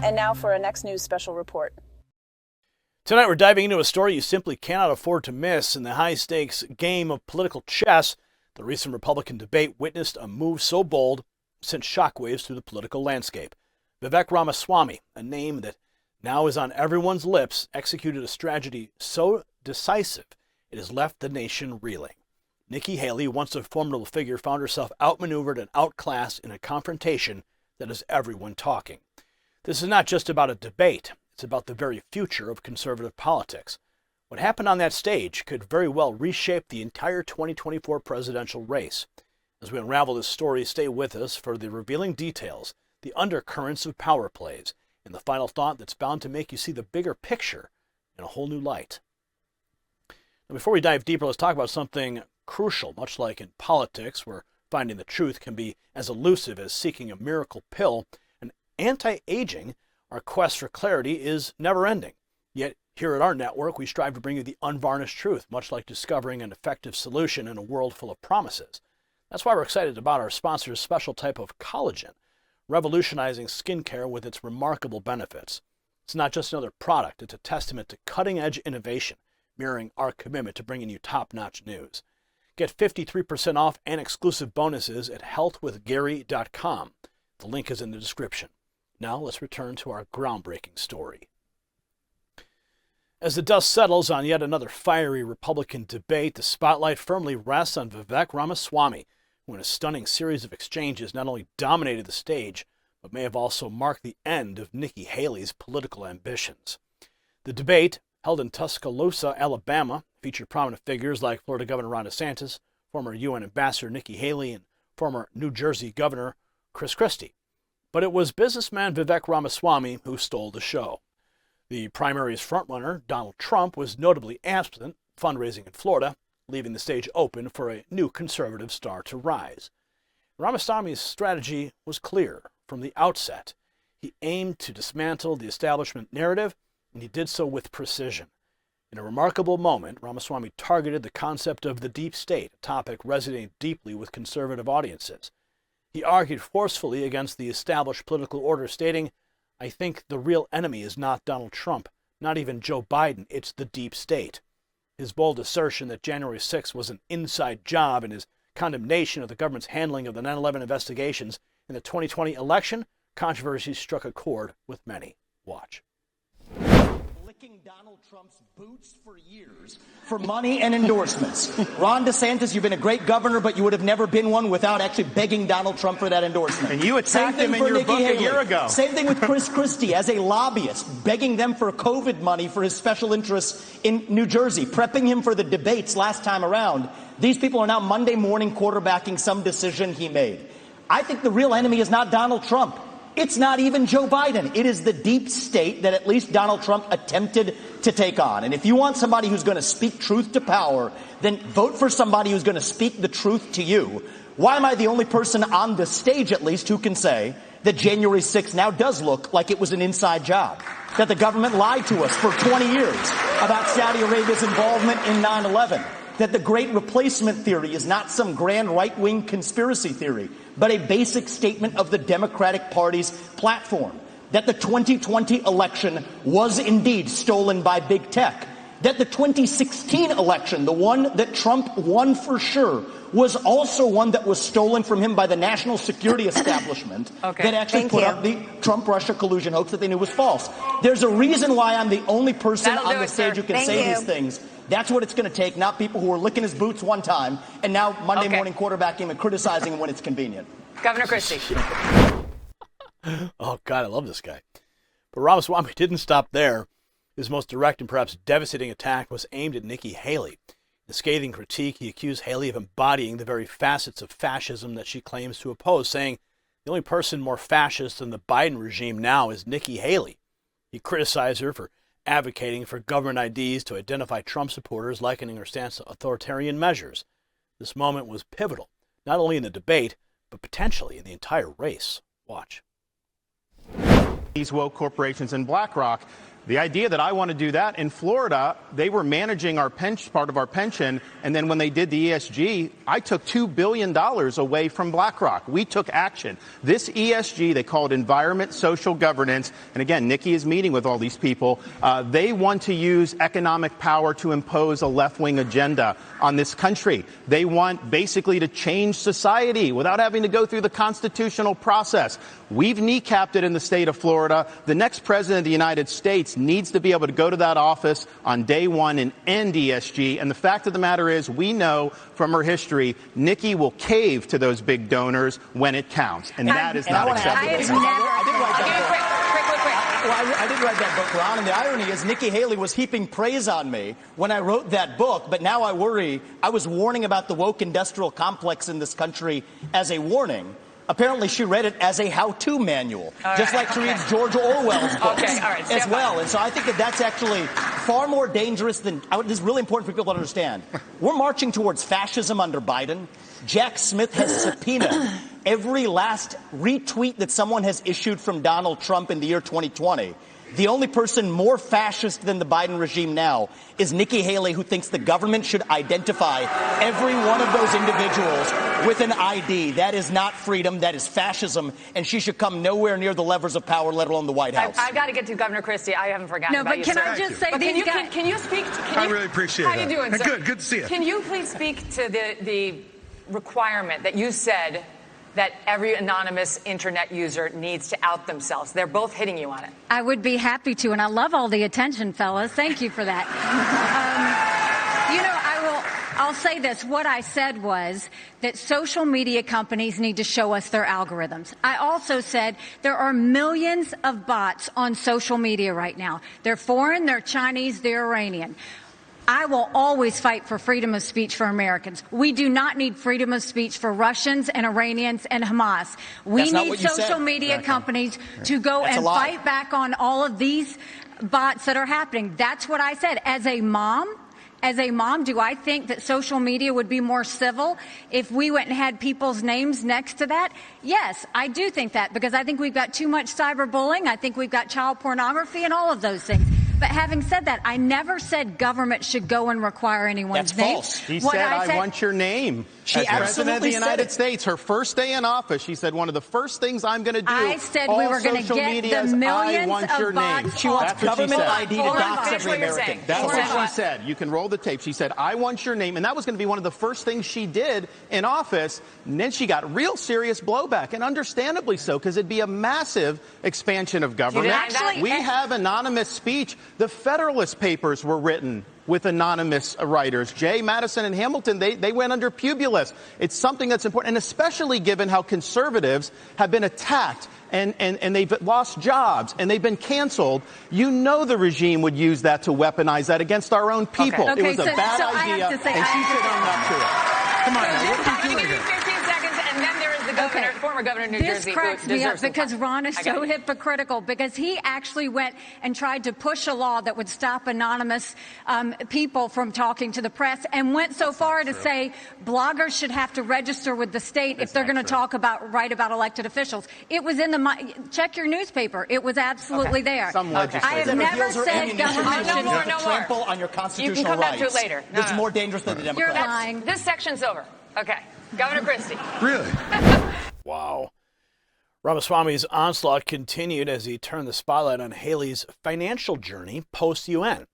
And now for our next news special report. Tonight we're diving into a story you simply cannot afford to miss. In the high-stakes game of political chess, the recent Republican debate witnessed a move so bold it sent shockwaves through the political landscape. Vivek Ramaswamy, a name that now is on everyone's lips, executed a strategy so decisive it has left the nation reeling. Nikki Haley, once a formidable figure, found herself outmaneuvered and outclassed in a confrontation that has everyone talking. This is not just about a debate. It's about the very future of conservative politics. What happened on that stage could very well reshape the entire 2024 presidential race. As we unravel this story, stay with us for the revealing details, the undercurrents of power plays, and the final thought that's bound to make you see the bigger picture in a whole new light. Now, before we dive deeper, let's talk about something crucial. Much like in politics, where finding the truth can be as elusive as seeking a miracle pill, and anti-aging, our quest for clarity is never-ending. Yet, here at our network, we strive to bring you the unvarnished truth, much like discovering an effective solution in a world full of promises. That's why we're excited about our sponsor's special type of collagen, revolutionizing skincare with its remarkable benefits. It's not just another product, it's a testament to cutting-edge innovation, mirroring our commitment to bringing you top-notch news. Get 53% off and exclusive bonuses at healthwithgary.com. The link is in the description. Now let's return to our groundbreaking story. As the dust settles on yet another fiery Republican debate, the spotlight firmly rests on Vivek Ramaswamy, who in a stunning series of exchanges not only dominated the stage, but may have also marked the end of Nikki Haley's political ambitions. The debate, held in Tuscaloosa, Alabama, featured prominent figures like Florida Governor Ron DeSantis, former UN Ambassador Nikki Haley, and former New Jersey Governor Chris Christie. But it was businessman Vivek Ramaswamy who stole the show. The primary's frontrunner, Donald Trump, was notably absent, fundraising in Florida, leaving the stage open for a new conservative star to rise. Ramaswamy's strategy was clear from the outset. He aimed to dismantle the establishment narrative, and he did so with precision. In a remarkable moment, Ramaswamy targeted the concept of the deep state, a topic resonating deeply with conservative audiences. He argued forcefully against the established political order, stating, "I think the real enemy is not Donald Trump, not even Joe Biden, it's the deep state." His bold assertion that January 6th was an inside job and his condemnation of the government's handling of the 9/11 investigations in the 2020 election controversy struck a chord with many. Watch. Licking Donald Trump's boots for years for money and endorsements. Ron DeSantis, you've been a great governor, but you would have never been one without actually begging Donald Trump for that endorsement. And you attacked him in your book a year ago. Same thing with Chris Christie as a lobbyist, begging them for COVID money for his special interests in New Jersey, prepping him for the debates last time around. These people are now Monday morning quarterbacking some decision he made. I think the real enemy is not Donald Trump. It's not even Joe Biden. It is the deep state that at least Donald Trump attempted to take on. And if you want somebody who's going to speak truth to power, then vote for somebody who's going to speak the truth to you. Why am I the only person on the stage, at least, who can say that January 6th now does look like it was an inside job? That the government lied to us for 20 years about Saudi Arabia's involvement in 9/11? That the Great Replacement theory is not some grand right-wing conspiracy theory, but a basic statement of the Democratic Party's platform. That the 2020 election was indeed stolen by big tech. That the 2016 election, the one that Trump won for sure, was also one that was stolen from him by the national security establishment that actually put up the Trump-Russia collusion hoax that they knew was false. There's a reason why I'm the only person on the stage who can say these things. That's what it's going to take, not people who are licking his boots one time and now Monday morning quarterbacking him and criticizing him when it's convenient. Governor Christie. Oh, God, I love this guy. But Ramaswamy didn't stop there. His most direct and perhaps devastating attack was aimed at Nikki Haley. In a scathing critique, he accused Haley of embodying the very facets of fascism that she claims to oppose, saying the only person more fascist than the Biden regime now is Nikki Haley. He criticized her for advocating for government IDs to identify Trump supporters, likening her stance to authoritarian measures. This moment was pivotal, not only in the debate, but potentially in the entire race. Watch. These woke corporations and BlackRock The idea that I want to do that in Florida, they were managing our part of our pension, and then when they did the ESG, I took $2 billion away from BlackRock. We took action. This ESG, they call it environment, social governance, and again, Nikki is meeting with all these people. They want to use economic power to impose a left-wing agenda on this country. They want basically to change society without having to go through the constitutional process. We've kneecapped it in the state of Florida. The next president of the United States needs to be able to go to that office on day one and end ESG. And the fact of the matter is, we know from her history, Nikki will cave to those big donors when it counts. And that is not acceptable. I did write that book, Ron, and the irony is Nikki Haley was heaping praise on me when I wrote that book, but now I worry. I was warning about the woke industrial complex in this country as a warning. Apparently, she read it as a how-to manual, just like she reads George Orwell's books as well. And so I think that that's actually far more dangerous than – this is really important for people to understand. We're marching towards fascism under Biden. Jack Smith has subpoenaed every last retweet that someone has issued from Donald Trump in the year 2020. The only person more fascist than the Biden regime now is Nikki Haley, who thinks the government should identify every one of those individuals with an ID. That is not freedom. That is fascism. And she should come nowhere near the levers of power, let alone the White House. I've got to get to Governor Christie. I haven't forgotten about you, No, but can I just say, can you speak? I really appreciate it. How you doing, sir? Good to see you. Can you please speak to the requirement that you said that every anonymous internet user needs to out themselves? They're both hitting you on it. I would be happy to, and I love all the attention, fellas. Thank you for that. I'll say this. What I said was that social media companies need to show us their algorithms. I also said there are millions of bots on social media right now. They're foreign, they're Chinese, they're Iranian. I will always fight for freedom of speech for Americans. We do not need freedom of speech for Russians and Iranians and Hamas. We need social media companies to go and fight back on all of these bots that are happening. That's what I said. As a mom, do I think that social media would be more civil if we went and had people's names next to that? Yes, I do think that, because I think we've got too much cyberbullying. I think we've got child pornography and all of those things. But having said that, I never said government should go and require anyone's name. That's false. She said, I want your name. She as President of the United said States, her first day in office, she said, one of the first things I'm going to do, I said we were going to get the millions of bots. She wants government ID to dox every American. That's what she said. You can roll the tape. She said, I want your name. And that was going to be one of the first things she did in office. And then she got real serious blowback, and understandably so, because it'd be a massive expansion of government. We have anonymous speech. The Federalist Papers were written with anonymous writers. Jay, Madison, and Hamilton, they went under Publius. It's something that's important, and especially given how conservatives have been attacked and they've lost jobs and they've been canceled. You know the regime would use that to weaponize that against our own people. Okay, it was a bad idea, and she should own up to it. Come on, I'm going to give you 15 seconds, and then there is the governor, former governor of New Jersey. This cracks me up because Ron is so hypocritical, because he actually went and tried to push a law that would stop anonymous people from talking to the press, and went so far to say bloggers should have to register with the state if they're going to write about elected officials. It was in check your newspaper. It was absolutely there. I have never said government should trample on your constitutional rights. You can come back to it later. This is more dangerous than the Democrats. You're lying. This section's over. Okay. Governor Christie. Really? Wow. Ramaswamy's onslaught continued as he turned the spotlight on Haley's financial journey post-UN.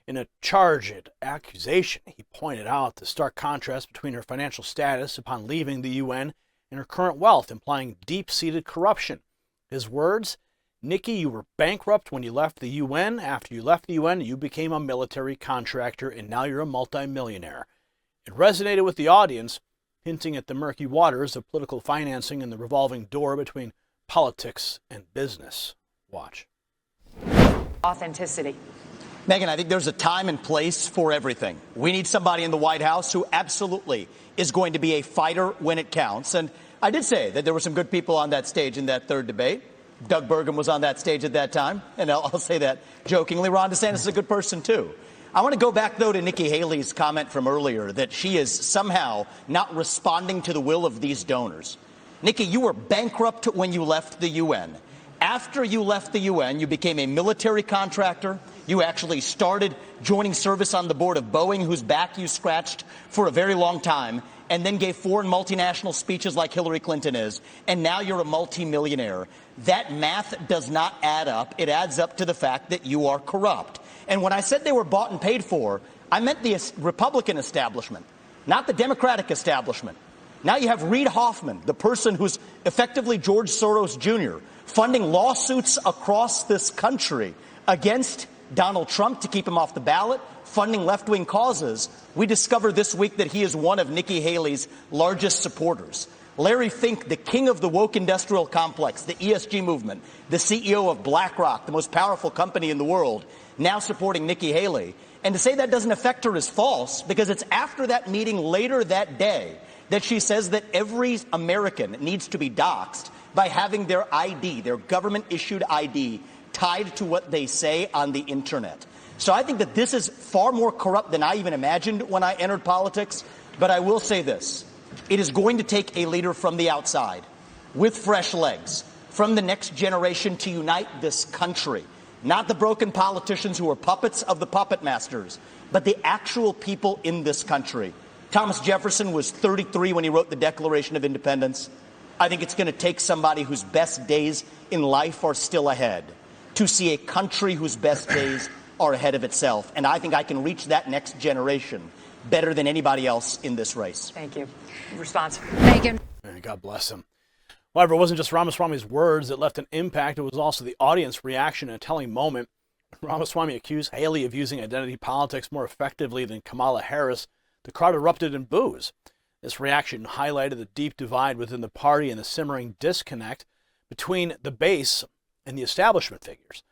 In a charged accusation, he pointed out the stark contrast between her financial status upon leaving the UN and her current wealth, implying deep-seated corruption. His words, Nikki, you were bankrupt when you left the UN. After you left the UN, you became a military contractor, and now you're a multimillionaire. It resonated with the audience, hinting at the murky waters of political financing and the revolving door between politics and business. Watch. Authenticity. Megyn, I think there's a time and place for everything. We need somebody in the White House who absolutely is going to be a fighter when it counts. And I did say that there were some good people on that stage in that third debate. Doug Burgum was on that stage at that time, and I'll say that jokingly. Ron DeSantis is a good person, too. I want to go back, though, to Nikki Haley's comment from earlier that she is somehow not responding to the will of these donors. Nikki, you were bankrupt when you left the UN. After you left the UN, you became a military contractor. You actually started joining service on the board of Boeing, whose back you scratched for a very long time, and then gave foreign multinational speeches like Hillary Clinton is, and now you're a multimillionaire. That math does not add up. It adds up to the fact that you are corrupt. And when I said they were bought and paid for, I meant the Republican establishment, not the Democratic establishment. Now you have Reid Hoffman, the person who's effectively George Soros Jr., funding lawsuits across this country against Donald Trump to keep him off the ballot, funding left-wing causes. We discovered this week that he is one of Nikki Haley's largest supporters. Larry Fink, the king of the woke industrial complex, the ESG movement, the CEO of BlackRock, the most powerful company in the world, now supporting Nikki Haley. And to say that doesn't affect her is false, because it's after that meeting later that day that she says that every American needs to be doxxed by having their ID, their government-issued ID, tied to what they say on the internet. So I think that this is far more corrupt than I even imagined when I entered politics. But I will say this. It is going to take a leader from the outside, with fresh legs, from the next generation to unite this country. Not the broken politicians who are puppets of the puppet masters, but the actual people in this country. Thomas Jefferson was 33 when he wrote the Declaration of Independence. I think it's going to take somebody whose best days in life are still ahead to see a country whose best days are ahead of itself. And I think I can reach that next generation better than anybody else in this race. Thank you. Response. Megan. God bless him. However, it wasn't just Ramaswamy's words that left an impact. It was also the audience reaction in a telling moment. Ramaswamy accused Haley of using identity politics more effectively than Kamala Harris. The crowd erupted in boos. This reaction highlighted the deep divide within the party and the simmering disconnect between the base and the establishment figures.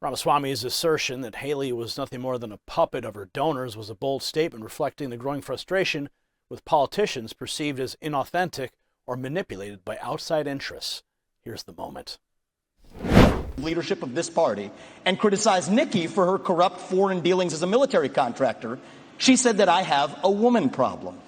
Ramaswamy's assertion that Haley was nothing more than a puppet of her donors was a bold statement reflecting the growing frustration with politicians perceived as inauthentic or manipulated by outside interests. Here's the moment. Leadership of this party and criticized Nikki for her corrupt foreign dealings as a military contractor. She said that I have a woman problem.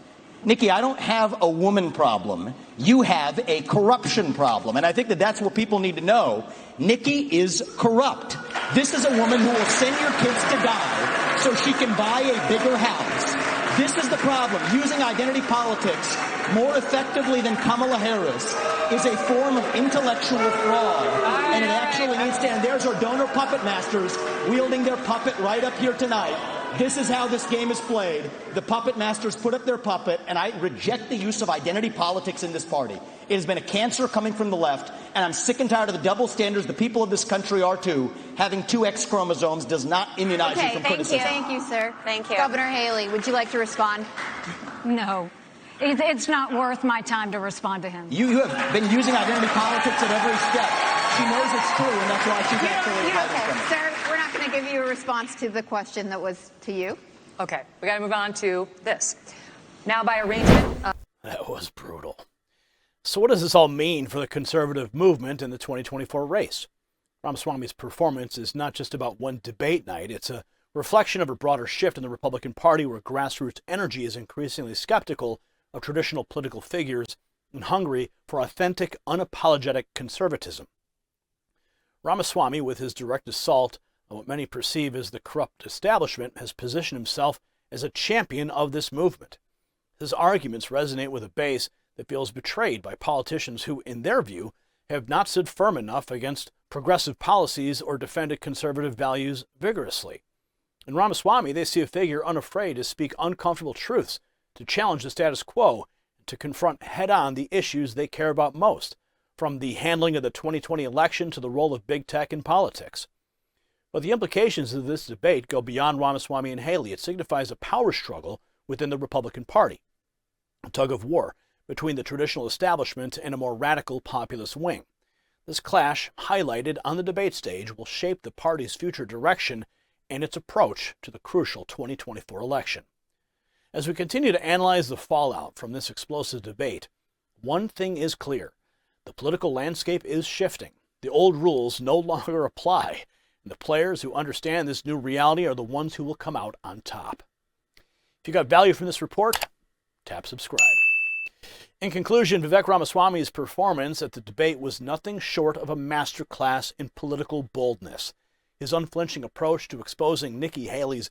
Nikki, I don't have a woman problem. You have a corruption problem. And I think that that's what people need to know. Nikki is corrupt. This is a woman who will send your kids to die so she can buy a bigger house. This is the problem. Using identity politics more effectively than Kamala Harris is a form of intellectual fraud. And it actually needs to end. There's our donor puppet masters wielding their puppet right up here tonight. This is how this game is played. The puppet masters put up their puppet, and I reject the use of identity politics in this party. It has been a cancer coming from the left, and I'm sick and tired of the double standards. The people of this country are too. Having two X chromosomes does not immunize you from criticism. Thank you, sir. Thank you. Governor Haley, would you like to respond? No. It's not worth my time to respond to him. You have been using identity politics at every step. She knows it's true, and that's why she's actually hiding from it. Sir, we're not going to give you a response to the question that was to you. Okay, we got to move on to this. Now, by arrangement. That was brutal. So what does this all mean for the conservative movement in the 2024 race? Ramaswamy's performance is not just about one debate night. It's a reflection of a broader shift in the Republican Party where grassroots energy is increasingly skeptical of traditional political figures and hungry for authentic, unapologetic conservatism. Ramaswamy, with his direct assault on what many perceive as the corrupt establishment, has positioned himself as a champion of this movement. His arguments resonate with a base that feels betrayed by politicians who, in their view, have not stood firm enough against progressive policies or defended conservative values vigorously. In Ramaswamy, they see a figure unafraid to speak uncomfortable truths, to challenge the status quo, and to confront head-on the issues they care about most, from the handling of the 2020 election to the role of big tech in politics. But the implications of this debate go beyond Ramaswamy and Haley. It signifies a power struggle within the Republican Party, a tug-of-war between the traditional establishment and a more radical populist wing. This clash, highlighted on the debate stage, will shape the party's future direction and its approach to the crucial 2024 election. As we continue to analyze the fallout from this explosive debate, one thing is clear. The political landscape is shifting. The old rules no longer apply, and the players who understand this new reality are the ones who will come out on top. If you got value from this report, tap subscribe. In conclusion, Vivek Ramaswamy's performance at the debate was nothing short of a masterclass in political boldness. His unflinching approach to exposing Nikki Haley's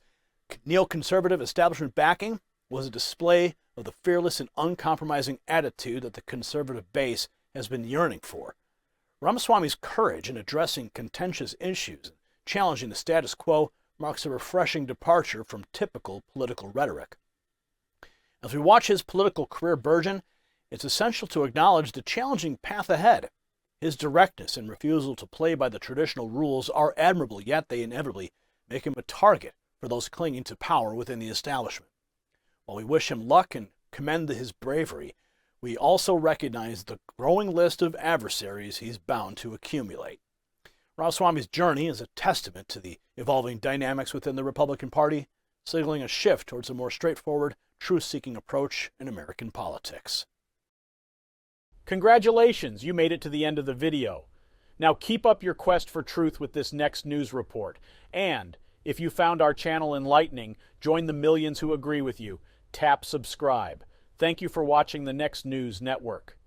neoconservative establishment backing was a display of the fearless and uncompromising attitude that the conservative base has been yearning for. Ramaswamy's courage in addressing contentious issues and challenging the status quo marks a refreshing departure from typical political rhetoric. As we watch his political career burgeon, it's essential to acknowledge the challenging path ahead. His directness and refusal to play by the traditional rules are admirable, yet they inevitably make him a target for those clinging to power within the establishment. While we wish him luck and commend his bravery, we also recognize the growing list of adversaries he's bound to accumulate. Ramaswamy's journey is a testament to the evolving dynamics within the Republican Party, signaling a shift towards a more straightforward, truth-seeking approach in American politics. Congratulations, you made it to the end of the video. Now keep up your quest for truth with this next news report. And if you found our channel enlightening, join the millions who agree with you. Tap subscribe. Thank you for watching the Next News Network.